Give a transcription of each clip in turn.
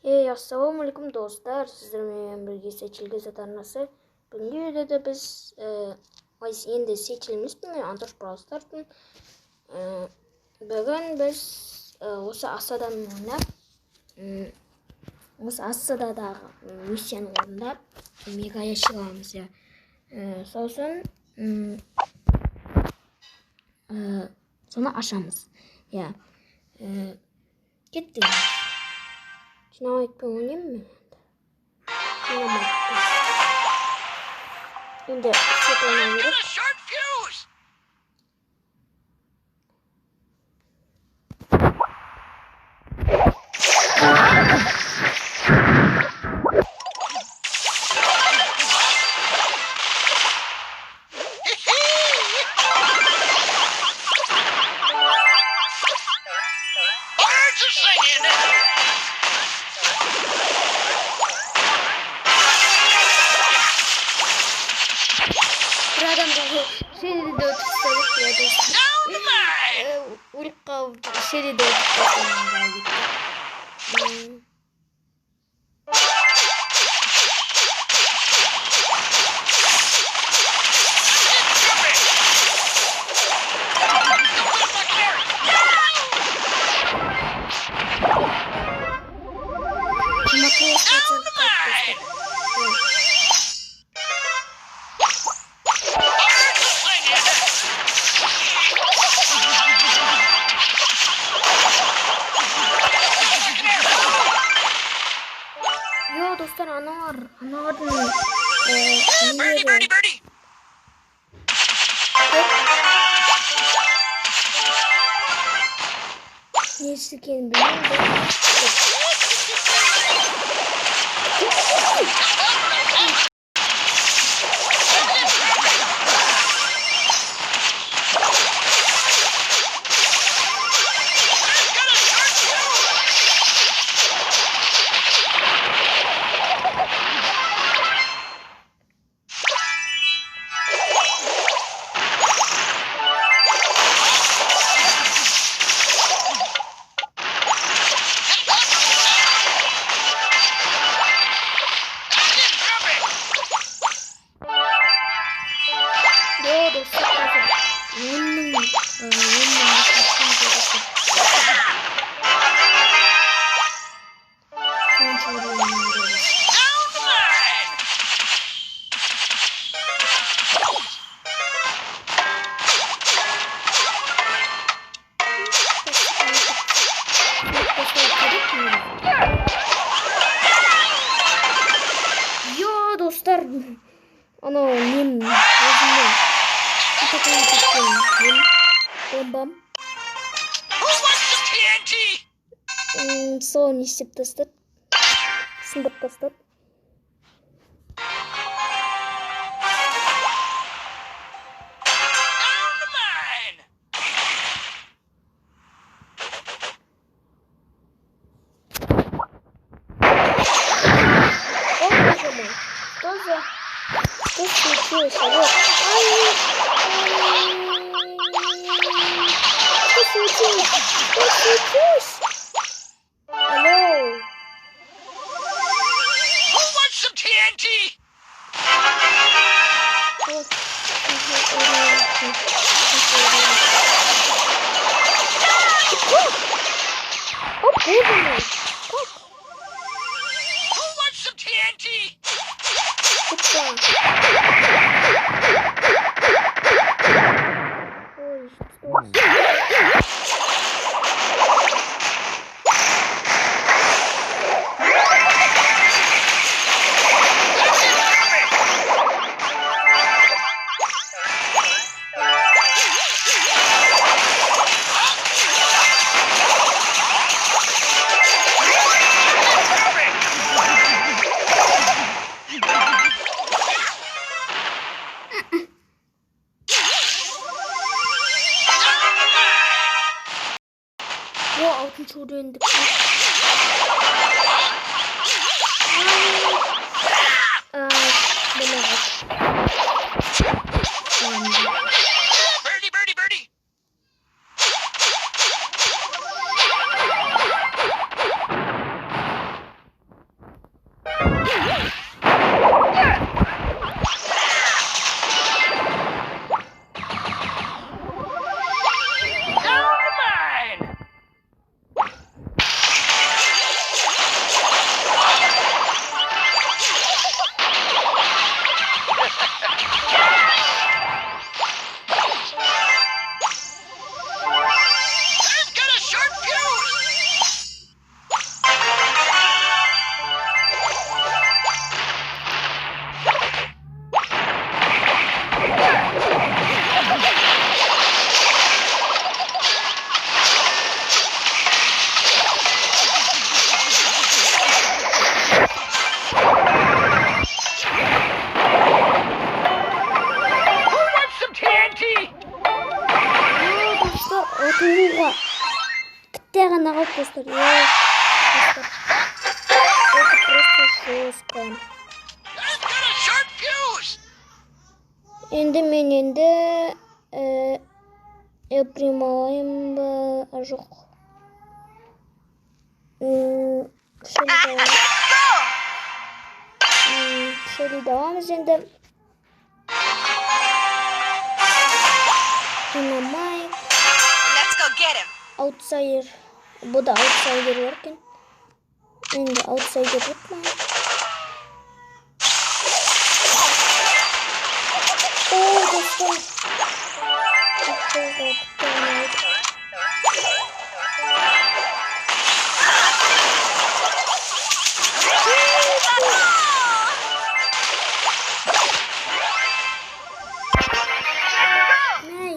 Assalamualaikum dostlar. Sizlerle birlikte seçilge satarnası. Бүгінгі videoda biz endi seçilmişpin Antoş Dostar'dın. Bugün biz осы асадан ойнап, осы асададағы миссияны орындап, Мегаящиктен'амыз ya. Сосын sonra aşamız. Ya. Gittik. Cinayet oynayayım mı? Şimdi set oynayalım. Dostlar ana var. Ana var. Birdie. Ne istiyorsun bilmiyorum. Dostlar ana nim özümden bir takım nim bombam son istep tastat sındırıp tastat Что случилось? Алло. Что случилось? Что случилось? Алло. Who wants some TNT? Who wants some TNT? Altın çocuğu indik. Birdie. достар, это просто жестко. I've got a short fuse. Енді мен прималайым ба, жоқ. Шөйлі давамыз енді. Динамайт. Let's go get him. Аутсайдер. Бұл да аутсайдер өркен. Енді аутсайдер өтмай. Ой, достар.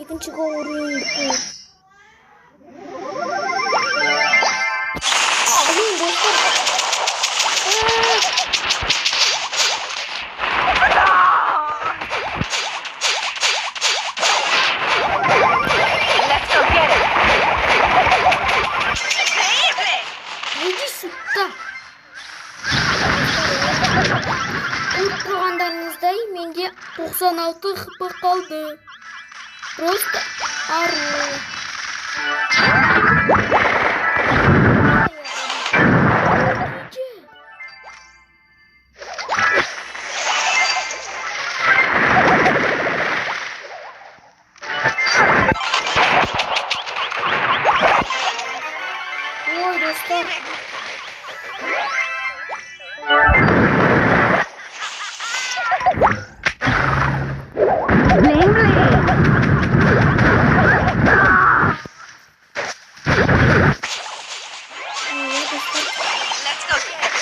Екінші орын бүкіл. Блин, достар. Let's go get him. Иди сюда. Көріп тұрғандарыңыздай, менде 96 хп қалды. Просто ару. Ой, достар. Let's go get him.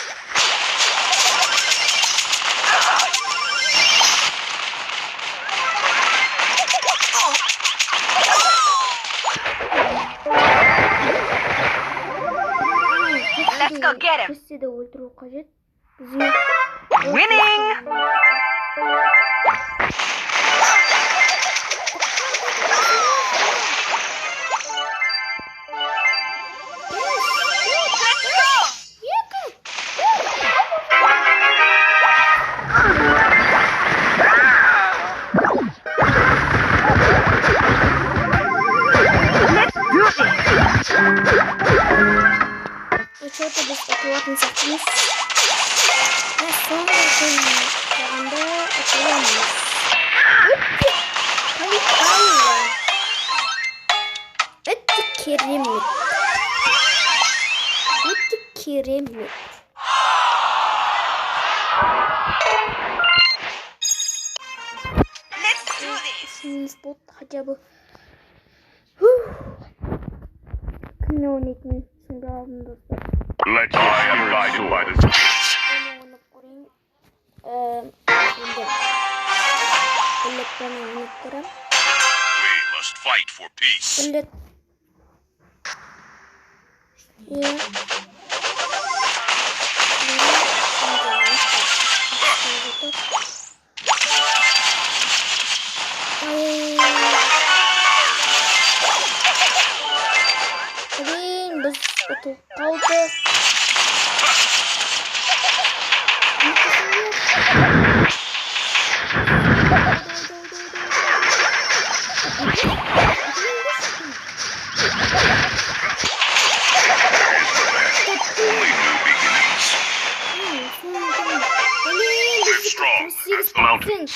Let's go get him. Бізді де өлтіру қажет. Бізге Winning. Что-то без аккуратно закрыть. Я снова команда отвалилась. Это керемет. Это керемет. Let's do this. Спот хотя бы. Кіммен ойнайтынын түсінбей алдым, достар. Let's get started by the streets. Oyununu kurayım. Şimdi elektronu oynayıp kuram. We must fight for peace. Şimdi ya. Блин, biz oturup kaldık. Only new beginnings. Strong as the mountains.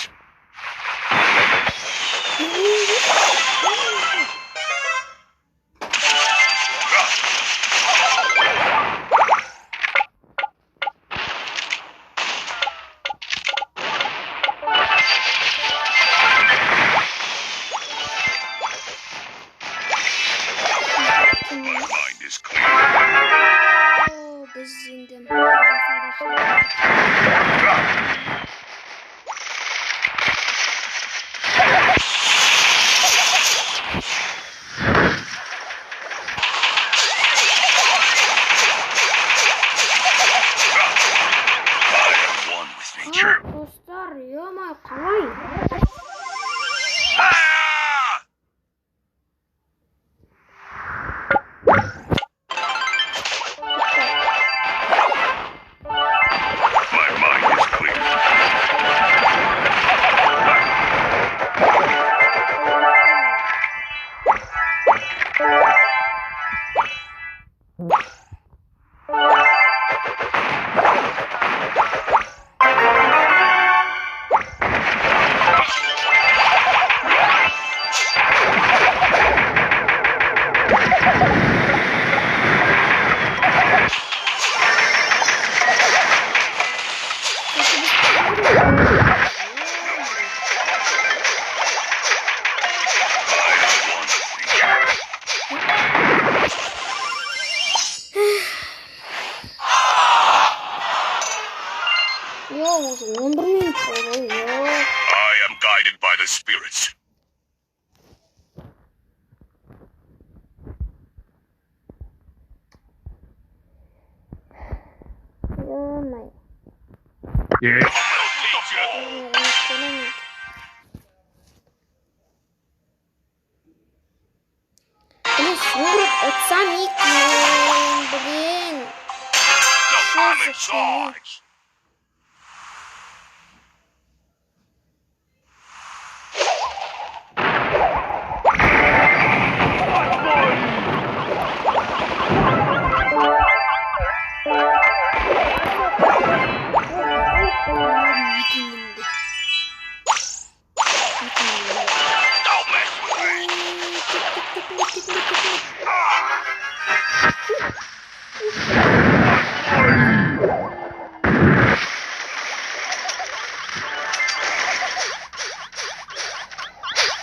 My mind is clear. Oo, biz indim. I am one with nature. Dostlar, yama kalay. Ah! Уже 11 минут болды. I am guided by the spirits. Ё-моё. Yes. Блин, 40 отцам екен, блин. I'm in charge. Don't mess with me.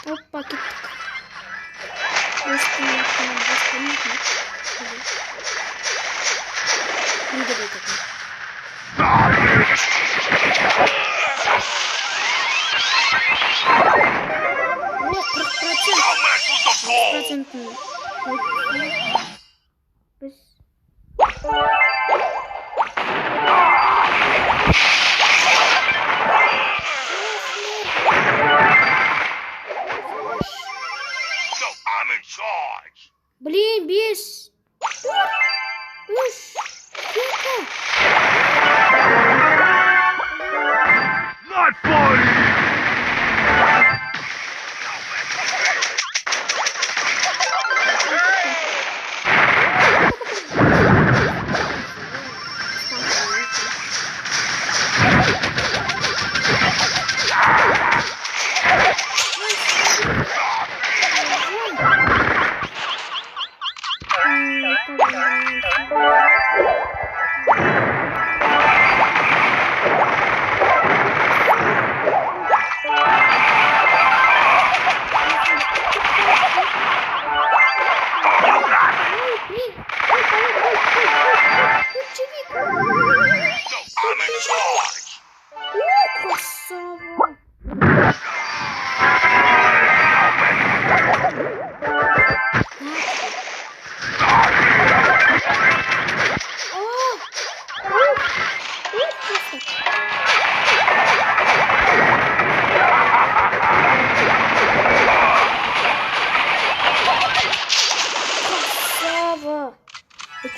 Опа, кеттік. Не деп айтатын. О, 40%. Don't mess with the ball. Процентін. Біз... So I'm in charge. Блин, 5. 4. 3. 2. Not funny.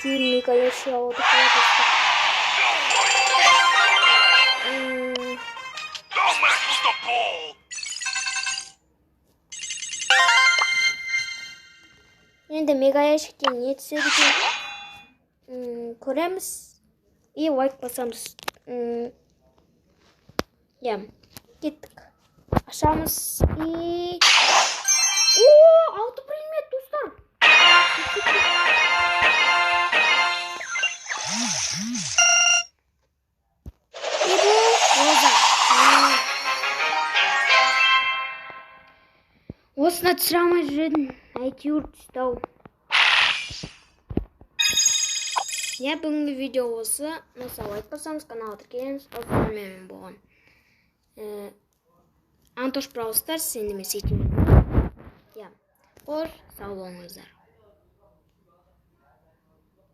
Мегаящиктен алды. Don't mess with the ball. Енді Мегаящиктен не түседі екен көреміз и лайк басамыз. Кеттік. Ашамыз и... О, 6 предмет, достар. И бұл роза. Осына түсіре алмай жүрдім. Әйтеуір түсті-ау. Бүгінгі видео осы. Мысалы айтпасаңыз каналға тіркеліңіз. Мен болған. Антош Достар сендеме сетім. Қош, сау болыңыздар.